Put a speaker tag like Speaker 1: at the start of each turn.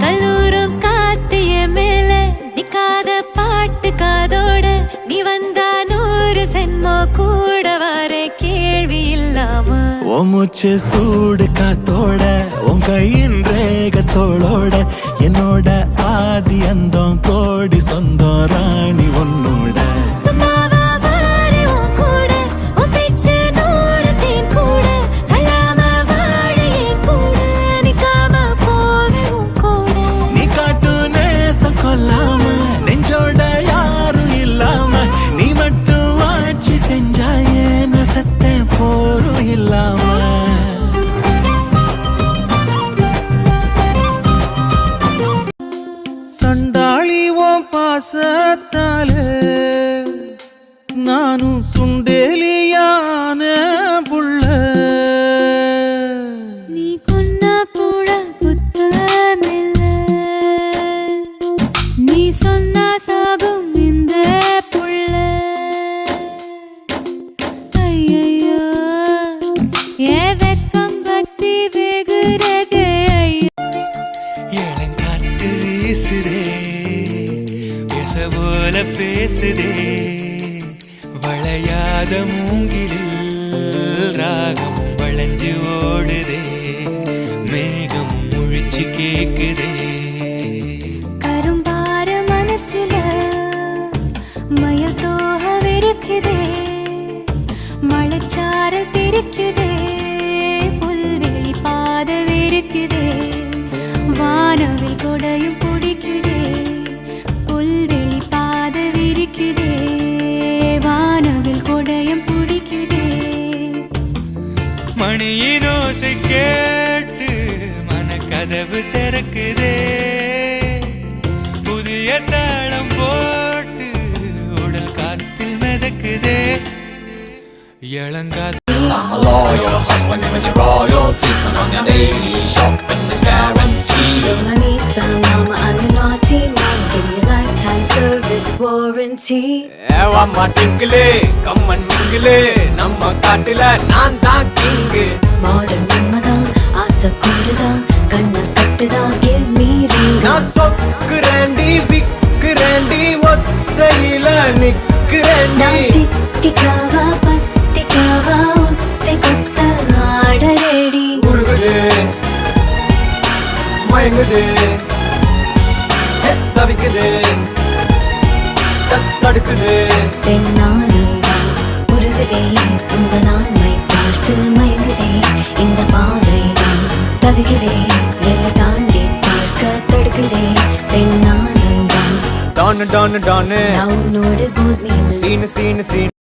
Speaker 1: கல்லூரும் காத்திய மேல நிக்காத பாட்டு காதோட நீ வந்தா 100 சென்மோ கூட வர கேள்வி இல்லாம
Speaker 2: மூச்சு சூடு காத்தோட உன் கையின் ரேகத்தோளோட என்னோட ஆதி அந்தம் கோடி சொந்தம் ராணி உன்னோட நெஞ்சோட யாரும் இல்லாம நீ மட்டும் ஆட்சி செஞ்சாயே நசத்தே போரும் இல்லாம சண்டாளி ஓம் பாசத்தால நானும் சுண்டேலியான புள்ள
Speaker 1: நீ கொன்னா கூட குத்தமில்ல நீ சொன்னா சாகும் இந்த புள்ள ஐயோ ஏ வெக்கம் பக்தி வெகுரதே
Speaker 2: ஏலங்காத்து வீசுதே பேச போல பேசுதே வளையாத மூங்கிலில் ராகம் வளைஞ்சு ஓடுதே மேகம் முழிச்சு கேக்குதே
Speaker 1: கரும்பார மனசுல மயத்தோக விருக்குதே மழைச்சாரல் தெரிக்குதே புல்வெளி பாத விருக்குதே வானவில் கொடையும் பிடிக்குதே புல்வெளி பாத விரிக்குதே வானவில் கொடையும் பிடிக்குதே
Speaker 2: மணியின் ஓசை கேட்டு மனக்கதவு திறக்குதே புதிய தாளம் போட்டு உடல் காத்தில் மிதக்குதே இளங்காத்து
Speaker 3: I'm a loyal husband when you're royalty. I'm on your daily shopping, it's guaranteed.
Speaker 4: You're my Nisa, mama, I'm your naughty mom. Give me a lifetime service warranty.
Speaker 3: Amma tinkle, come and mingle. Namma kaatila naan dhaan king.
Speaker 4: Modern namada, aasa koodada, kanna kattada, give me ring.
Speaker 3: Na sokkrandi, vikkrandi, ottayila nikkrandi.
Speaker 4: Na tikkava, pattikava, otte kotta naada ready.
Speaker 3: Urugude, mayangude, tavikude, தடுக்குது
Speaker 4: பெண்ணானந்தா உருகுதே உங்க நான்மை பார்த்து மயங்குதே இந்த பாவைதான் தவிக்கிறே எல்லை தாண்டி பார்க்க தடுக்குதே பெண்ணானந்தா
Speaker 3: Don Don Don
Speaker 4: நான் உன்னோடு கோல் மீது
Speaker 3: சீனு சீனு சீனு